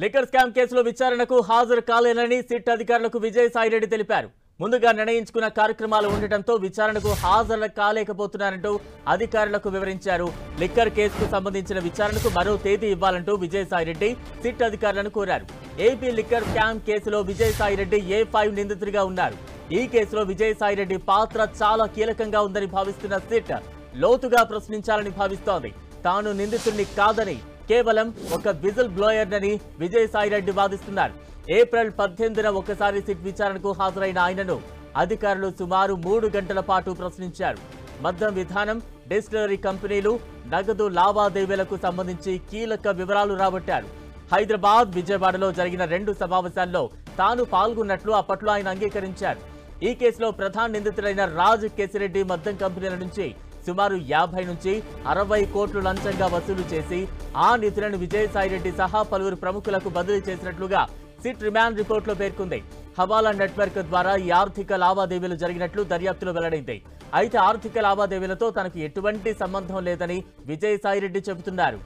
Liquor scam కేసులో విచారణకు హాజరు కాలేనని సిట్ అధికారులకు విజయసాయిరెడ్డి తెలిపారు. ముందుగా నిర్ణయించుకున్న కార్యక్రమాలు ఉండటంతో విచారణకు హాజరు కాలేకపోతున్నారంటూ అధికారులకు వివరించారు. లిక్కర్ కేసుకు సంబంధించిన విచారణకు మరో తేదీ ఇవ్వాలంటూ విజయసాయిరెడ్డి సిట్ అధికారులను కోరారు. ఏపీ లిక్కర్ స్కామ్ కేసులో విజయసాయిరెడ్డి A5 నిందితుడిగా ఉన్నారు. ఈ కేసులో విజయసాయిరెడ్డి పాత్ర చాలా కీలకంగా ఉందని భావిస్తున్న సిట్ లోతుగా ప్రశ్నించాలని భావిస్తోంది. తాను నిందితుడిని కాదని కేవలం ఒక విజిల్ బ్లోయర్నని విజయసాయిరెడ్డి వాదిస్తున్నారు. ఏప్రిల్ 18న ఒకసారి సిట్ విచారణకు హాజరైన ఆయనను అధికారులు సుమారు 3 గంటల పాటు ప్రశ్నించారు. మద్యం విధానం, డిస్టిలరీ కంపెనీలు, నగదు లావాదేవీలకు సంబంధించి కీలక వివరాలు రాబట్టారు. హైదరాబాద్, విజయవాడలో జరిగిన 2 సమావేశాల్లో తాను పాల్గొన్నట్లు అప్పట్లో ఆయన అంగీకరించారు. ఈ కేసులో ప్రధాన నిందితుడైన రాజ్ కేసిరెడ్డి మద్యం కంపెనీల నుంచి సుమారు 50 నుంచి 60 కోట్లు లంచంగా వసూలు చేసి ఆ నిధులను విజయసాయిరెడ్డి సహా పలువురు ప్రముఖులకు బదిలీ చేసినట్లుగా సిట్ రిమాండ్ రిపోర్టులో పేర్కొంది. హవాలా నెట్వర్క్ ద్వారా ఈ ఆర్థిక లావాదేవీలు జరిగినట్లు దర్యాప్తులో వెల్లడైంది. అయితే ఆర్థిక లావాదేవీలతో తనకు ఎటువంటి సంబంధం లేదని విజయసాయిరెడ్డి చెబుతున్నారు.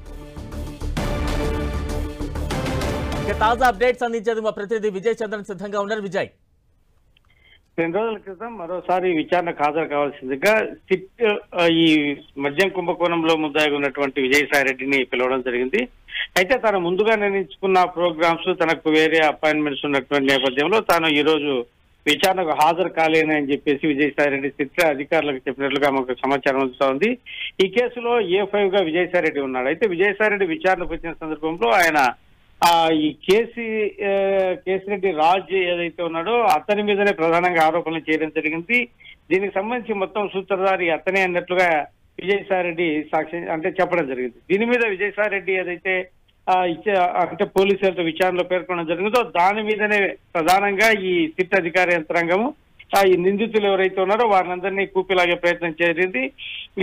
ఇక తాజా అప్డేట్స్ అందించేందుకు మా ప్రతినిధి విజయ్ చంద్రన్ సిద్ధంగా ఉన్నారు. విజయ్, 2 రోజుల క్రితం మరోసారి విచారణకు హాజరు కావాల్సిందిగా సిట్ ఈ మద్యం కుంభకోణంలో ముద్దాయిగా ఉన్నటువంటి విజయసాయిరెడ్డిని పిలవడం జరిగింది. అయితే తాను ముందుగా నిర్ణయించుకున్న ప్రోగ్రామ్స్, తనకు వేరే అపాయింట్మెంట్స్ ఉన్నటువంటి నేపథ్యంలో తాను ఈ రోజు విచారణకు హాజరు కాలేనని చెప్పేసి విజయసాయిరెడ్డి సిట్ అధికారులకు చెప్పినట్లుగా మాకు సమాచారం అందుతోంది. ఈ కేసులో A5 గా విజయసాయిరెడ్డి ఉన్నాడు. అయితే విజయసాయిరెడ్డి విచారణకు వచ్చిన సందర్భంలో ఆయన ఈ కేసిరెడ్డి రాజ్ ఏదైతే ఉన్నాడో అతని మీదనే ప్రధానంగా ఆరోపణలు చేయడం జరిగింది. దీనికి సంబంధించి మొత్తం సూత్రధారి అతనే అన్నట్లుగా విజయసాయిరెడ్డి సాక్షి అంటే చెప్పడం జరిగింది. దీని మీద విజయసాయిరెడ్డి ఏదైతే అంటే పోలీసులతో విచారణలో పేర్కొనడం జరిగిందో దాని మీదనే ప్రధానంగా ఈ సిట్ అధికార యంత్రాంగము ఈ నిందితులు ఎవరైతే ఉన్నారో వారినందరినీ కూపిలాగే ప్రయత్నం జరిగింది.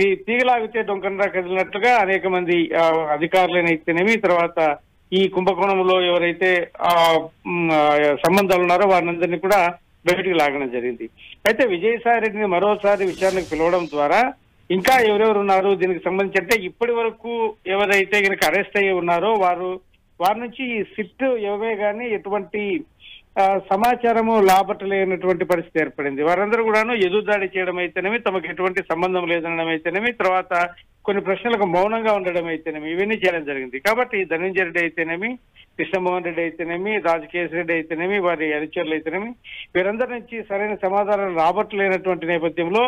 ఈ తీగలాగితే డొంకనరా కదిలినట్లుగా అనేక మంది అధికారులైతేనేమి, తర్వాత ఈ కుంభకోణంలో ఎవరైతే సంబంధాలు ఉన్నారో వారినందరినీ కూడా బయటికి లాగడం జరిగింది. అయితే విజయసాయిరెడ్డిని మరోసారి విచారణకు పిలవడం ద్వారా ఇంకా ఎవరెవరు ఉన్నారు దీనికి సంబంధించి అంటే ఇప్పటి వరకు ఎవరైతే కనుక అరెస్ట్ అయ్యి ఉన్నారో వారి నుంచి సిట్ ఎవరే గానీ ఎటువంటి సమాచారము లాభట్టలేనటువంటి పరిస్థితి ఏర్పడింది. వారందరూ కూడాను ఎదురుదాడి చేయడం అయితేనేమి, తమకు ఎటువంటి సంబంధం లేదనడం అయితేనేమి, తర్వాత కొన్ని ప్రశ్నలకు మౌనంగా ఉండడం అయితేనేమి, ఇవన్నీ చేయడం జరిగింది. కాబట్టి ధనంజయ రెడ్డి అయితేనేమి, కృష్ణమోహన్ రెడ్డి అయితేనేమి, రాజకేశ్వరరెడ్డి అయితేనేమి, వారి అనుచరులు అయితేనేమి, వీరందరి నుంచి సరైన సమాధానం రాబట్టలేనటువంటి నేపథ్యంలో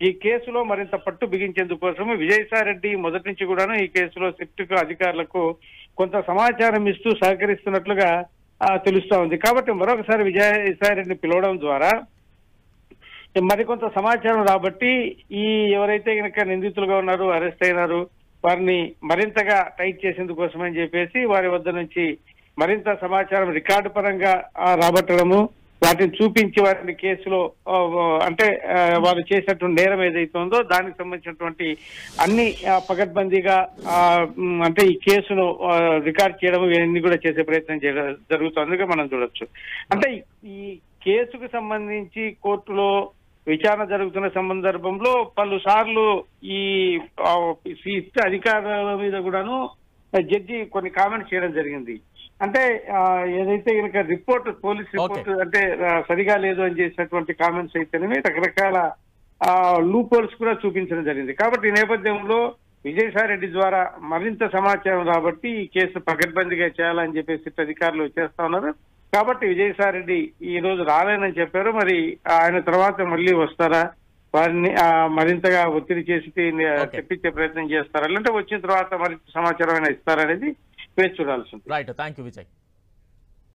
ఈ కేసులో మరింత పట్టు బిగించేందుకు కోసం విజయసాయిరెడ్డి మొదటి నుంచి కూడాను ఈ కేసులో సిట్ అధికారులకు కొంత సమాచారం ఇస్తూ సహకరిస్తున్నట్లుగా తెలుస్తా ఉంది. కాబట్టి మరొకసారి విజయసాయిరెడ్డిని పిలవడం ద్వారా మరికొంత సమాచారం రాబట్టి ఈ ఎవరైతే కనుక నిందితులుగా ఉన్నారు, అరెస్ట్ అయినారు, వారిని మరింతగా టైట్ చేసేందుకు కోసమని చెప్పేసి వారి వద్ద నుంచి మరింత సమాచారం రికార్డు పరంగా రాబట్టడము, వాటిని చూపించి వారిని కేసులో అంటే వారు చేసినటువంటి నేరం ఏదైతే ఉందో దానికి సంబంధించినటువంటి అన్ని పకడ్బందీగా అంటే ఈ కేసును రికార్డ్ చేయడం ఇవన్నీ కూడా చేసే ప్రయత్నం జరుగుతుందిగా మనం చూడొచ్చు. అంటే ఈ కేసుకు సంబంధించి కోర్టులో విచారణ జరుగుతున్న సందర్భంలో పలుసార్లు ఈ సిట్ అధికారుల మీద కూడాను జడ్జి కొన్ని కామెంట్స్ చేయడం జరిగింది. అంటే ఏదైతే కనుక రిపోర్ట్, పోలీస్ రిపోర్ట్ అంటే సరిగా లేదు అని చేసినటువంటి కామెంట్స్ అయితేనే రకరకాల లూప్ హోల్స్ కూడా చూపించడం జరిగింది. కాబట్టి ఈ నేపథ్యంలో విజయసాయిరెడ్డి ద్వారా మరింత సమాచారం రాబట్టి ఈ కేసు పకడ్బందీగా చేయాలని చెప్పేసి అధికారులు చేస్తా ఉన్నారు. కాబట్టి విజయసాయిరెడ్డి ఈ రోజు రాలేనని చెప్పారు. మరి ఆయన తర్వాత మళ్ళీ వస్తారా, వారిని మరింతగా ఒత్తిడి చేసి తెప్పించే ప్రయత్నం చేస్తారా, లేదంటే వచ్చిన తర్వాత మరింత సమాచారం అయినా ఇస్తారనేది వేచి చూడాల్సి ఉంటుంది. Right, thank you Vijay.